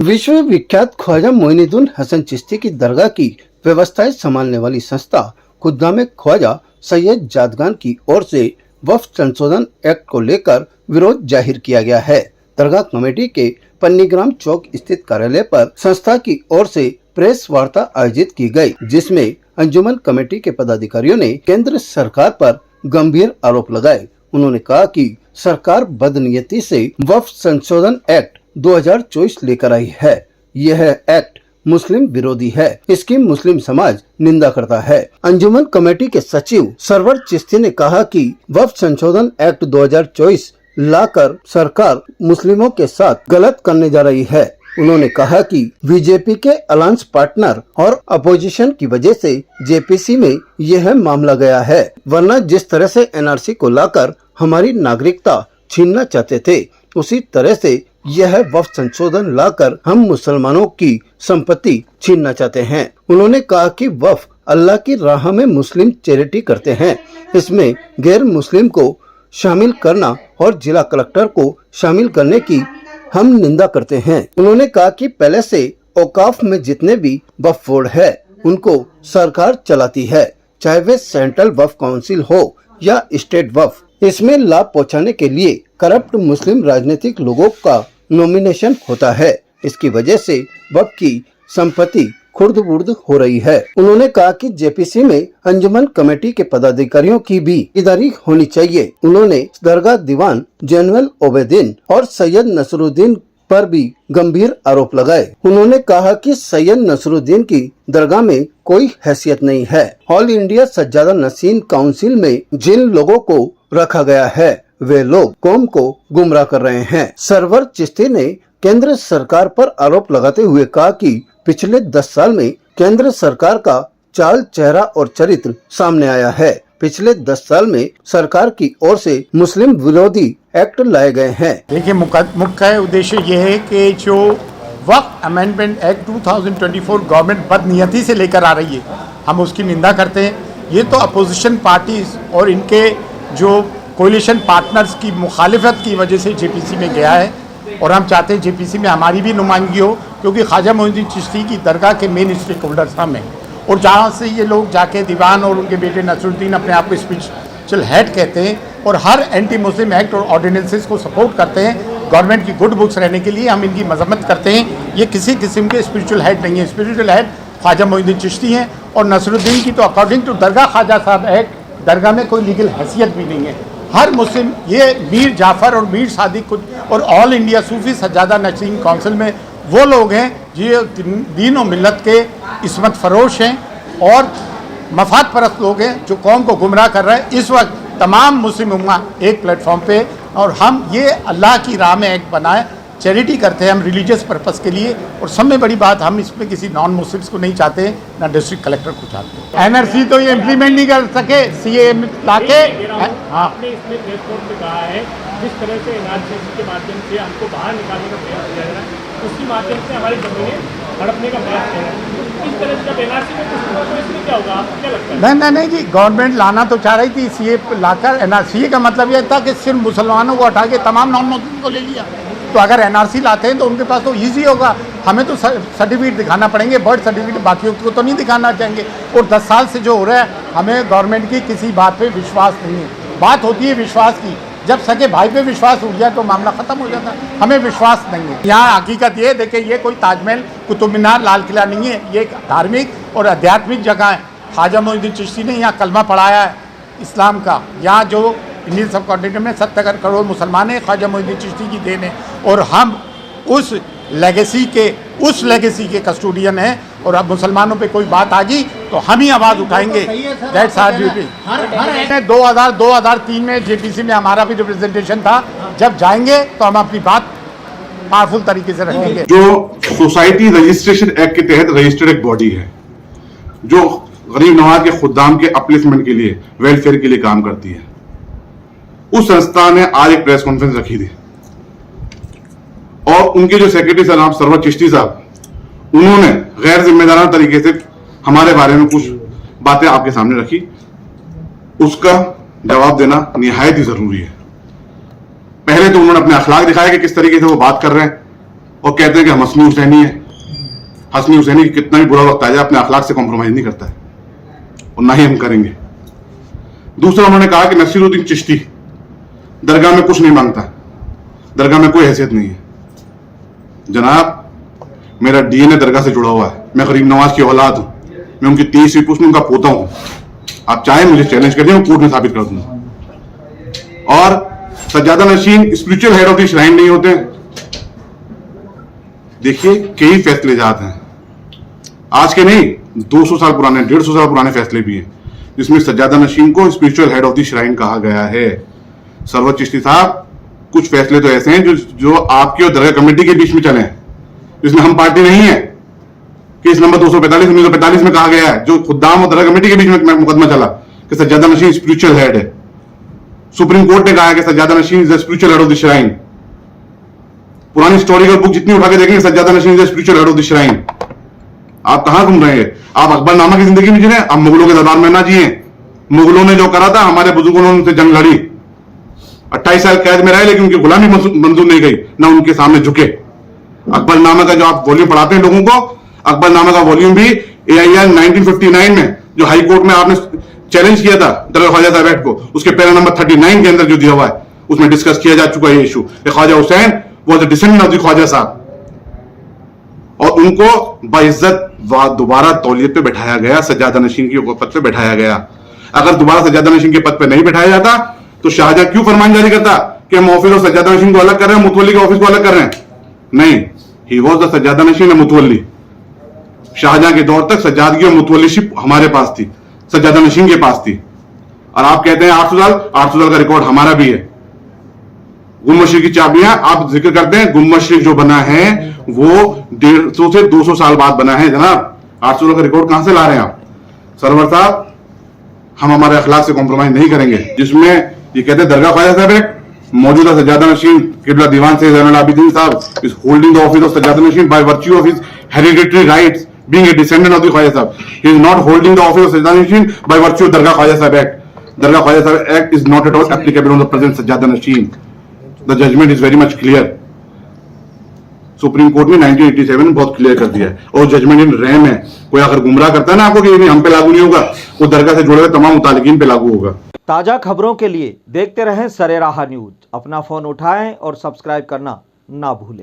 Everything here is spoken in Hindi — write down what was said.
विश्व विख्यात ख्वाजा मोइनुद्दीन हसन चिश्ती की दरगाह की व्यवस्थाएं संभालने वाली संस्था खुद्दाम ख्वाजा सैयद जादगान की ओर से वक्फ संशोधन एक्ट को लेकर विरोध जाहिर किया गया है। दरगाह कमेटी के पन्नीग्राम चौक स्थित कार्यालय पर संस्था की ओर से प्रेस वार्ता आयोजित की गई, जिसमें अंजुमन कमेटी के पदाधिकारियों ने केंद्र सरकार पर गंभीर आरोप लगाए। उन्होंने कहा कि सरकार बदनीयती से वक्फ संशोधन एक्ट 2024 लेकर आई है। यह एक्ट मुस्लिम विरोधी है, इसकी मुस्लिम समाज निंदा करता है। अंजुमन कमेटी के सचिव सरवर चिश्ती ने कहा कि वक्फ संशोधन एक्ट 2024 लाकर सरकार मुस्लिमों के साथ गलत करने जा रही है। उन्होंने कहा कि बीजेपी के अलायंस पार्टनर और अपोजिशन की वजह से जेपीसी में यह मामला गया है, वरना जिस तरह से एनआरसी को लाकर हमारी नागरिकता छीनना चाहते थे, उसी तरह से यह वक्फ संशोधन लाकर हम मुसलमानों की संपत्ति छीनना चाहते हैं। उन्होंने कहा कि वक्फ अल्लाह की राह में मुस्लिम चैरिटी करते हैं, इसमें गैर मुस्लिम को शामिल करना और जिला कलेक्टर को शामिल करने की हम निंदा करते हैं। उन्होंने कहा कि पहले से औकाफ में जितने भी वक्फ बोर्ड है उनको सरकार चलाती है, चाहे वे सेंट्रल वक्फ काउंसिल हो या स्टेट वक्फ। इसमें लाभ पहुंचाने के लिए करप्ट मुस्लिम राजनीतिक लोगों का नॉमिनेशन होता है। इसकी वजह से वक्फ की संपत्ति खुर्द-बुर्द हो रही है। उन्होंने कहा कि जेपीसी में अंजुमन कमेटी के पदाधिकारियों की भी भागीदारी होनी चाहिए। उन्होंने दरगाह दीवान जैनुल ओबेदीन और सैयद नसरुद्दीन पर भी गंभीर आरोप लगाए। उन्होंने कहा कि सैयद नसरुद्दीन की दरगाह में कोई हैसियत नहीं है। ऑल इंडिया सज्जादा नशीन काउंसिल में जिन लोगों को रखा गया है, वे लोग कौम को गुमराह कर रहे हैं। सरवर चिश्ती ने केंद्र सरकार पर आरोप लगाते हुए कहा कि पिछले 10 साल में केंद्र सरकार का चाल चेहरा और चरित्र सामने आया है। पिछले 10 साल में सरकार की ओर से मुस्लिम विरोधी एक्ट लाए गए हैं। देखिए, मुख्य उद्देश्य ये है कि जो वक्फ अमेंडमेंट एक्ट 2024 गवर्नमेंट बदनीयती से लेकर आ रही है, हम उसकी निंदा करते हैं। ये तो अपोजिशन पार्टीज और इनके जो कोलिशन पार्टनर्स की मुखालिफत की वजह से जेपीसी में गया है, और हम चाहते हैं जेपीसी में हमारी भी नुमाइंदगी हो, क्योंकि ख्वाजा मोइनुद्दीन चिश्ती की दरगाह के मेन स्टेक होल्डर्स हम हैं। और जहाँ से ये लोग जाके दीवान और उनके बेटे नसरुद्दीन अपने आप को स्पिरिचुअल हेड कहते हैं और हर एंटी मुस्लिम एक्ट और ऑर्डिनेंसेस को सपोर्ट करते हैं गवर्नमेंट की गुड बुक्स रहने के लिए, हम इनकी मजम्मत करते हैं। ये किसी किस्म के स्पिरिचुअल हेड नहीं है। स्पिरिचुअल हेड ख्वाजा मोइनुद्दीन चिश्ती हैं, और नसरुद्दीन की तो according to Dargah Khwaja Sahab act दरगाह में कोई लीगल हैसियत भी नहीं है। हर मुस्लिम, ये मीर जाफ़र और मीर सादिक कुछ और ऑल इंडिया सूफी सज्जादा नशीन काउंसिल में वो लोग हैं जो दीन और मिल्लत के इस्मत फरोश हैं और मफाद परस्त लोग हैं जो कौम को गुमराह कर रहे हैं। इस वक्त तमाम मुस्लिम उम्मा एक प्लेटफॉर्म पे, और हम ये अल्लाह की राह में एक्ट बनाए, चैरिटी करते हैं हम रिलीजियस पर्पस के लिए। और सब में बड़ी बात, हम इसमें किसी नॉन मुस्लिम्स को नहीं चाहते, ना डिस्ट्रिक्ट कलेक्टर को चाहते। एनआरसी तो ये इम्प्लीमेंट नहीं कर सके, सीए लाके। हाँ, आपने इसमें प्रेस नोट में कहा है जिस तरह से एनआरसी के माध्यम से हमको बाहर निकालने का प्रयास किया जा रहा है, उसके माध्यम से हमारी जमीनें हड़पने का प्रयास किया जा रहा है। इस तरह से जब एनआरसी में कुछ होगा तो इसमें क्या होगा, आपको क्या लगता है? नहीं जी, गवर्नमेंट लाना तो चाह रही थी सीए लाकर। एनआरसी का मतलब यह था कि सिर्फ मुसलमानों को हटा के तमाम नॉन मुस्लिम को ले लिया। तो अगर एनआरसी लाते हैं तो उनके पास तो ईजी होगा, हमें तो सर्टिफिकेट दिखाना पड़ेंगे, बर्थ सर्टिफिकेट, बाकियों को तो नहीं दिखाना चाहेंगे। और 10 साल से जो हो रहा है, हमें गवर्नमेंट की किसी बात पे विश्वास नहीं है। बात होती है विश्वास की, जब सके भाई पे विश्वास उठ जाए तो मामला ख़त्म हो जाता है। हमें विश्वास नहीं है। यहाँ हकीकत ये देखिए, ये कोई ताजमहल, कुतुब मीनार, लाल किला नहीं है। ये एक धार्मिक और आध्यात्मिक जगह है। ख्वाजा मोइनुद्दीन चिश्ती ने यहाँ कलमा पढ़ाया है इस्लाम का। यहाँ जो इंडियन सब कॉन्टिनेंट में 70 करोड़ मुसलमान हैं, ख्वाजा मोइनुद्दीन चिश्ती की देन है, और हम उस लेगेसी के कस्टोडियन हैं। और अब मुसलमानों पे कोई बात आ गई तो हम ही आवाज़ उठाएंगे। That's our duty. 2003 में जेपीसी में हमारा भी रिप्रेजेंटेशन था। जब जाएंगे तो हम अपनी बात पावरफुल तरीके से रखेंगे। जो सोसाइटी रजिस्ट्रेशन एक्ट के तहत रजिस्टर्ड एक बॉडी है जो गरीब नवाज के खुद्दाम के अपलिफ्टमेंट के लिए, वेलफेयर के लिए काम करती है, उस संस्था ने आज एक प्रेस कॉन्फ्रेंस रखी थी और उनके जो सेक्रेटरी जनाब सरवर चिश्ती साहब, उन्होंने गैर जिम्मेदाराना तरीके से हमारे बारे में कुछ बातें आपके सामने रखी। उसका जवाब देना निहायत ही जरूरी है। पहले तो उन्होंने अपने अखलाक दिखाया कि किस तरीके से वो बात कर रहे हैं, और कहते हैं कि हम हसनी हुसैनी है। हसनी हुसैनी कितना भी बुरा वक्त आ जाए अपने अखलाक से कॉम्प्रोमाइज नहीं करता है और ना ही हम करेंगे। दूसरा, उन्होंने कहा कि नसीरुद्दीन चिश्ती दरगाह में कुछ नहीं मांगता, दरगाह में कोई हैसियत नहीं है। जनाब, मेरा डीएनए दरगाह से जुड़ा हुआ है। मैं गरीब नवाज की औलाद हूं, मैं उनकी 30वीं पुश्त में उनका पोता हूं। आप चाहें मुझे चैलेंज कर दें, मैं कोर्ट में साबित कर दूंगा। और सज्जादा नशीन spiritual head of the shrine नहीं होते। देखिए, कई फैसले जाते हैं, आज के नहीं, 200 साल पुराने, 150 साल पुराने फैसले भी हैं जिसमें सज्जादा नशीन को spiritual head of the shrine कहा गया है। सरवर चिश्ती साहब, कुछ फैसले तो ऐसे हैं जो आपकी और दरगाह कमेटी के बीच में चले हैं, जिसमें हम पार्टी नहीं है। केस नंबर 245 1945 में कहा गया है, जो खुद्दाम और दरगाह कमेटी के बीच में मुकदमा चला कि सज्जादा नशीन स्पिरिचुअल हेड है। सुप्रीम कोर्ट ने कहा है कि सज्जादा नशीन is the spiritual head of the shrine. पुरानी हिस्टोरिकल बुक जितनी उठा के देखेंगे, सज्जादा नशीन is the spiritual head of the shrine. आप कहां घूम रहे हैं? आप अकबरनामा की जिंदगी में जिए, आप मुगलों के दरबार में ना जिए। मुगलों ने जो करा था, हमारे बुजुर्गों ने उनसे जंग लड़ी, 28 साल कैद में रहे, लेकिन उनकी गुलामी मंजूर नहीं गई, ना उनके सामने झुके। अकबरनामा का जो आप वॉल्यूम पढ़ाते हैं लोगों को, अकबरनामा का वॉल्यूम भी AIR 1959 में जो हाई कोर्ट में आपने चैलेंज किया था दरगाह ख्वाजा साहब एक्ट को, उसके पैरा नंबर 39 के अंदर जो दिया हुआ है, उसमें डिस्कस किया जा चुका है ये issue. Khwaja Hussain was the descendant of the Khwaja Sahab, और उनको बाइज्जत दोबारा तौलियत पे बैठाया गया, सज्जादा नशीन के पद पे बैठाया गया। अगर दोबारा सज्जादा नशीन के पद पे नहीं बैठाया जाता तो शाहजहां क्यों फरमान जारी करता कि हम ऑफिस और सज्जादा नशीन को अलग कर रहे हैं, मुतवल्ली के ऑफिस को अलग कर रहे हैं? नहीं, ही वॉज द सज्जादा नशीन मुतवल्ली। शाहजहां के दौर तक सज्जादगी और मुतवल्लीशिप हमारे पास थी, सज्जादा नशीन के पास थी। और आप कहते हैं 800 साल का रिकॉर्ड हमारा भी है। गुम मशरिक की चाबियां आप जिक्र करते हैं, गुम मशरिक जो बना है वो 150 से 200 साल बाद बना है। जनाब, 800 साल का रिकॉर्ड कहां से ला रहे हैं आप? सरवर साहब, हम हमारे अखलाक से कॉम्प्रोमाइज नहीं करेंगे। जिसमें ये कहते हैं दरगाह ख्वाजा साहब एक्ट, मौजूदा सज्जादा नशीन किबला दीवान से ज़ैनुल आबिदीन साहब is holding the office of सज्जादा नशीन by virtue of his hereditary rights being a descendant of the Khwaja Sahab. He is not holding the office of Sajjada Nashin by virtue of Dargah Khwaja Sahab Act. Dargah Khwaja Sahab Act is not at all applicable on the present Sajjada Nashin. The judgment is very much clear. Supreme court ने 1987 में बहुत क्लियर कर दिया है, और जजमेंट इन रैम है। कोई अगर गुमराह करता है ना आपको कि ये हम पे लागू नहीं होगा, वो दरगाह से जुड़े हुए तमाम मुतालिकीन पे लागू होगा। ताज़ा खबरों के लिए देखते रहें सरेराह न्यूज। अपना फोन उठाएं और सब्सक्राइब करना ना भूलें।